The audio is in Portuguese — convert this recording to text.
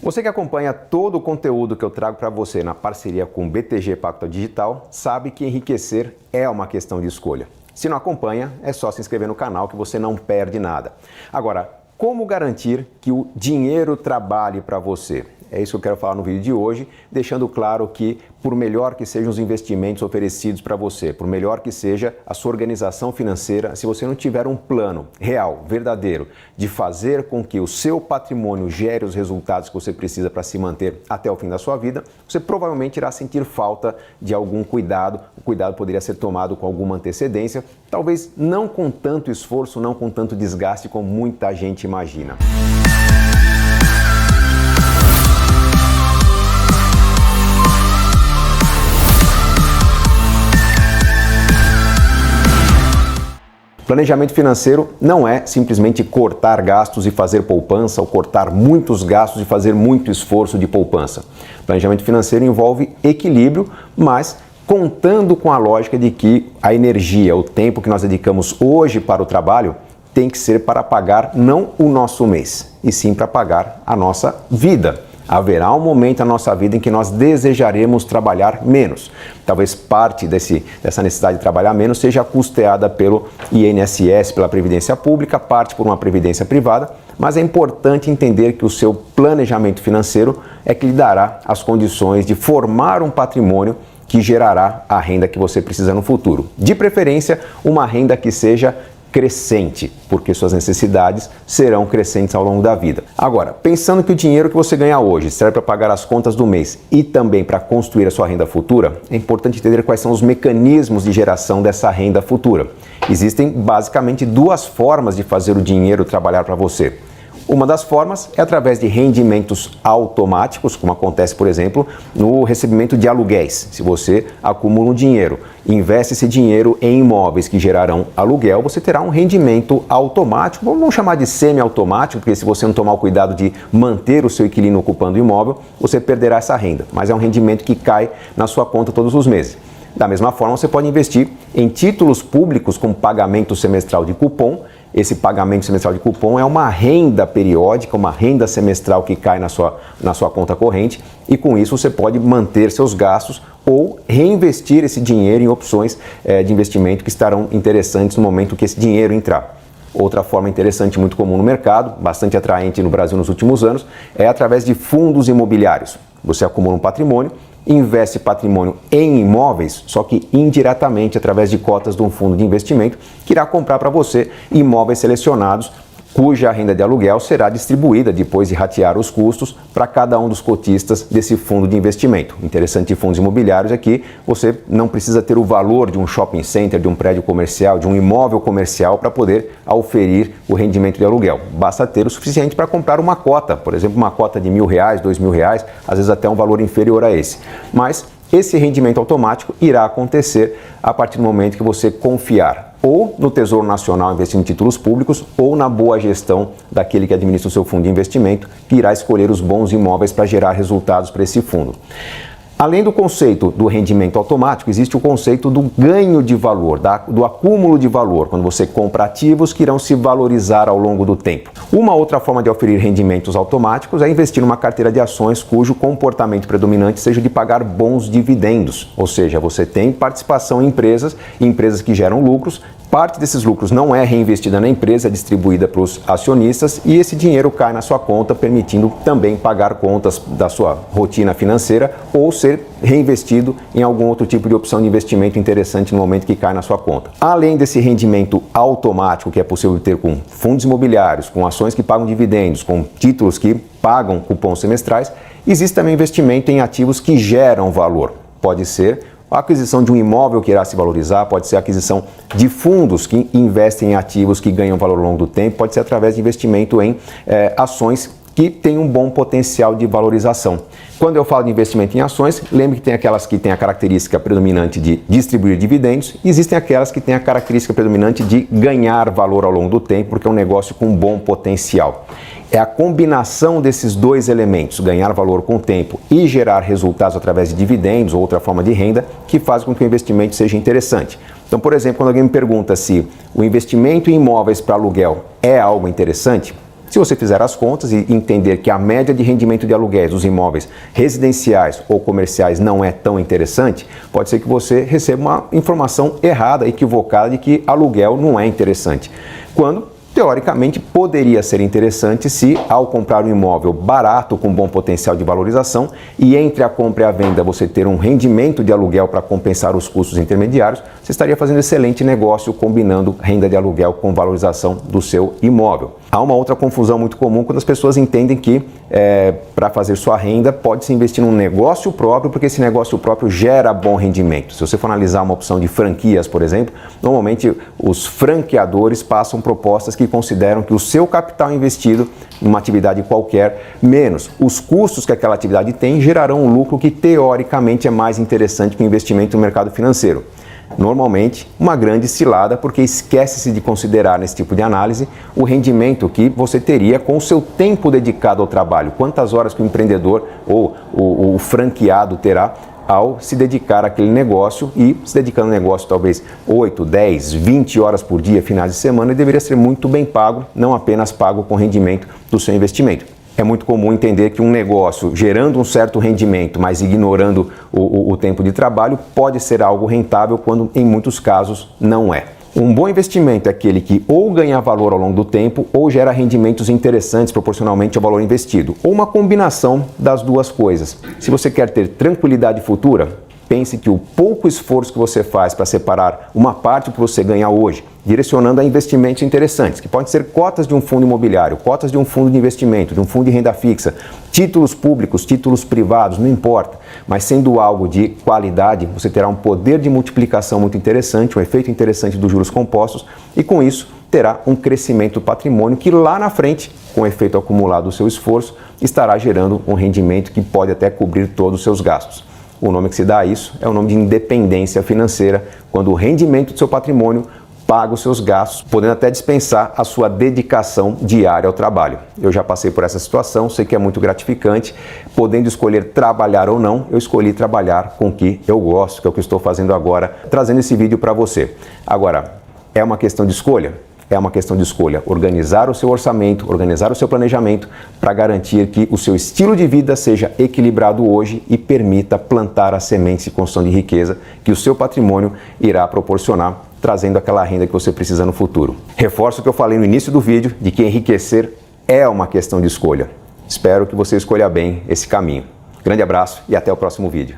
Você que acompanha todo o conteúdo que eu trago para você na parceria com o BTG Pactual Digital sabe que enriquecer é uma questão de escolha. Se não acompanha, é só se inscrever no canal que você não perde nada. Agora, como garantir que o dinheiro trabalhe para você? É isso que eu quero falar no vídeo de hoje, deixando claro que, por melhor que sejam os investimentos oferecidos para você, por melhor que seja a sua organização financeira, se você não tiver um plano real, verdadeiro, de fazer com que o seu patrimônio gere os resultados que você precisa para se manter até o fim da sua vida, você provavelmente irá sentir falta de algum cuidado. O cuidado poderia ser tomado com alguma antecedência, talvez não com tanto esforço, não com tanto desgaste como muita gente imagina. Planejamento financeiro não é simplesmente cortar gastos e fazer poupança ou cortar muitos gastos e fazer muito esforço de poupança. Planejamento financeiro envolve equilíbrio, mas contando com a lógica de que a energia, o tempo que nós dedicamos hoje para o trabalho tem que ser para pagar não o nosso mês, e sim para pagar a nossa vida. Haverá um momento na nossa vida em que nós desejaremos trabalhar menos. Talvez parte dessa necessidade de trabalhar menos seja custeada pelo INSS, pela Previdência Pública, parte por uma Previdência Privada, mas é importante entender que o seu planejamento financeiro é que lhe dará as condições de formar um patrimônio que gerará a renda que você precisa no futuro. De preferência, uma renda que seja crescente, porque suas necessidades serão crescentes ao longo da vida. Agora, pensando que o dinheiro que você ganha hoje serve para pagar as contas do mês e também para construir a sua renda futura, é importante entender quais são os mecanismos de geração dessa renda futura. Existem basicamente duas formas de fazer o dinheiro trabalhar para você. Uma das formas é através de rendimentos automáticos, como acontece, por exemplo, no recebimento de aluguéis. Se você acumula um dinheiro, investe esse dinheiro em imóveis que gerarão aluguel, você terá um rendimento automático, vamos chamar de semi-automático, porque se você não tomar o cuidado de manter o seu inquilino ocupando o imóvel, você perderá essa renda. Mas é um rendimento que cai na sua conta todos os meses. Da mesma forma, você pode investir em títulos públicos com pagamento semestral de cupom. Esse pagamento semestral de cupom é uma renda periódica, uma renda semestral que cai na sua conta corrente, e com isso você pode manter seus gastos ou reinvestir esse dinheiro em opções de investimento que estarão interessantes no momento que esse dinheiro entrar. Outra forma interessante, muito comum no mercado, bastante atraente no Brasil nos últimos anos, é através de fundos imobiliários. Você acumula um patrimônio, investe patrimônio em imóveis, só que indiretamente através de cotas de um fundo de investimento que irá comprar para você imóveis selecionados, cuja renda de aluguel será distribuída depois de ratear os custos para cada um dos cotistas desse fundo de investimento. O interessante de fundos imobiliários é que você não precisa ter o valor de um shopping center, de um prédio comercial, de um imóvel comercial para poder auferir o rendimento de aluguel. Basta ter o suficiente para comprar uma cota, por exemplo, uma cota de R$1.000, R$2.000, às vezes até um valor inferior a esse. Mas esse rendimento automático irá acontecer a partir do momento que você confiar ou no Tesouro Nacional investindo em títulos públicos ou na boa gestão daquele que administra o seu fundo de investimento, que irá escolher os bons imóveis para gerar resultados para esse fundo. Além do conceito do rendimento automático, existe o conceito do ganho de valor, do acúmulo de valor, quando você compra ativos que irão se valorizar ao longo do tempo. Uma outra forma de oferir rendimentos automáticos é investir numa carteira de ações cujo comportamento predominante seja de pagar bons dividendos, ou seja, você tem participação em empresas que geram lucros. Parte desses lucros não é reinvestida na empresa, é distribuída para os acionistas e esse dinheiro cai na sua conta, permitindo também pagar contas da sua rotina financeira ou ser reinvestido em algum outro tipo de opção de investimento interessante no momento que cai na sua conta. Além desse rendimento automático que é possível ter com fundos imobiliários, com ações que pagam dividendos, com títulos que pagam cupons semestrais, existe também investimento em ativos que geram valor. Pode ser a aquisição de um imóvel que irá se valorizar, pode ser a aquisição de fundos que investem em ativos que ganham valor ao longo do tempo, pode ser através de investimento em ações que têm um bom potencial de valorização. Quando eu falo de investimento em ações, lembre que tem aquelas que têm a característica predominante de distribuir dividendos, e existem aquelas que têm a característica predominante de ganhar valor ao longo do tempo, porque é um negócio com bom potencial. É a combinação desses dois elementos, ganhar valor com o tempo e gerar resultados através de dividendos ou outra forma de renda, que faz com que o investimento seja interessante. Então, por exemplo, quando alguém me pergunta se o investimento em imóveis para aluguel é algo interessante, Se você fizer as contas e entender que a média de rendimento de aluguéis dos imóveis residenciais ou comerciais não é tão interessante, pode ser que você receba uma informação errada, equivocada de que aluguel não é interessante. Quando, teoricamente, poderia ser interessante se, ao comprar um imóvel barato com bom potencial de valorização e entre a compra e a venda você ter um rendimento de aluguel para compensar os custos intermediários, você estaria fazendo excelente negócio combinando renda de aluguel com valorização do seu imóvel. Há uma outra confusão muito comum quando as pessoas entendem que para fazer sua renda pode-se investir num negócio próprio, porque esse negócio próprio gera bom rendimento. Se você for analisar uma opção de franquias, por exemplo, normalmente os franqueadores passam propostas que consideram que o seu capital investido numa atividade qualquer, menos os custos que aquela atividade tem, gerarão um lucro que teoricamente é mais interessante que o investimento no mercado financeiro. Normalmente, uma grande cilada, porque esquece-se de considerar nesse tipo de análise o rendimento que você teria com o seu tempo dedicado ao trabalho. Quantas horas que o empreendedor ou o franqueado terá ao se dedicar àquele negócio e se dedicando ao negócio talvez 8, 10, 20 horas por dia, finais de semana, ele deveria ser muito bem pago, não apenas pago com rendimento do seu investimento. É muito comum entender que um negócio gerando um certo rendimento, mas ignorando o tempo de trabalho, pode ser algo rentável quando em muitos casos não é. Um bom investimento é aquele que ou ganha valor ao longo do tempo ou gera rendimentos interessantes proporcionalmente ao valor investido, ou uma combinação das duas coisas. Se você quer ter tranquilidade futura, pense que o pouco esforço que você faz para separar uma parte do que você ganha hoje, direcionando a investimentos interessantes, que podem ser cotas de um fundo imobiliário, cotas de um fundo de investimento, de um fundo de renda fixa, títulos públicos, títulos privados, não importa, mas sendo algo de qualidade, você terá um poder de multiplicação muito interessante, um efeito interessante dos juros compostos e com isso terá um crescimento do patrimônio que lá na frente, com o efeito acumulado do seu esforço, estará gerando um rendimento que pode até cobrir todos os seus gastos. O nome que se dá a isso é o nome de independência financeira, quando o rendimento do seu patrimônio paga os seus gastos, podendo até dispensar a sua dedicação diária ao trabalho. Eu já passei por essa situação, sei que é muito gratificante, podendo escolher trabalhar ou não, eu escolhi trabalhar com o que eu gosto, que é o que eu estou fazendo agora, trazendo esse vídeo para você. Agora, é uma questão de escolha? É uma questão de escolha, organizar o seu orçamento, organizar o seu planejamento para garantir que o seu estilo de vida seja equilibrado hoje e permita plantar as sementes de construção de riqueza que o seu patrimônio irá proporcionar, trazendo aquela renda que você precisa no futuro. Reforço o que eu falei no início do vídeo, de que enriquecer é uma questão de escolha. Espero que você escolha bem esse caminho. Grande abraço e até o próximo vídeo.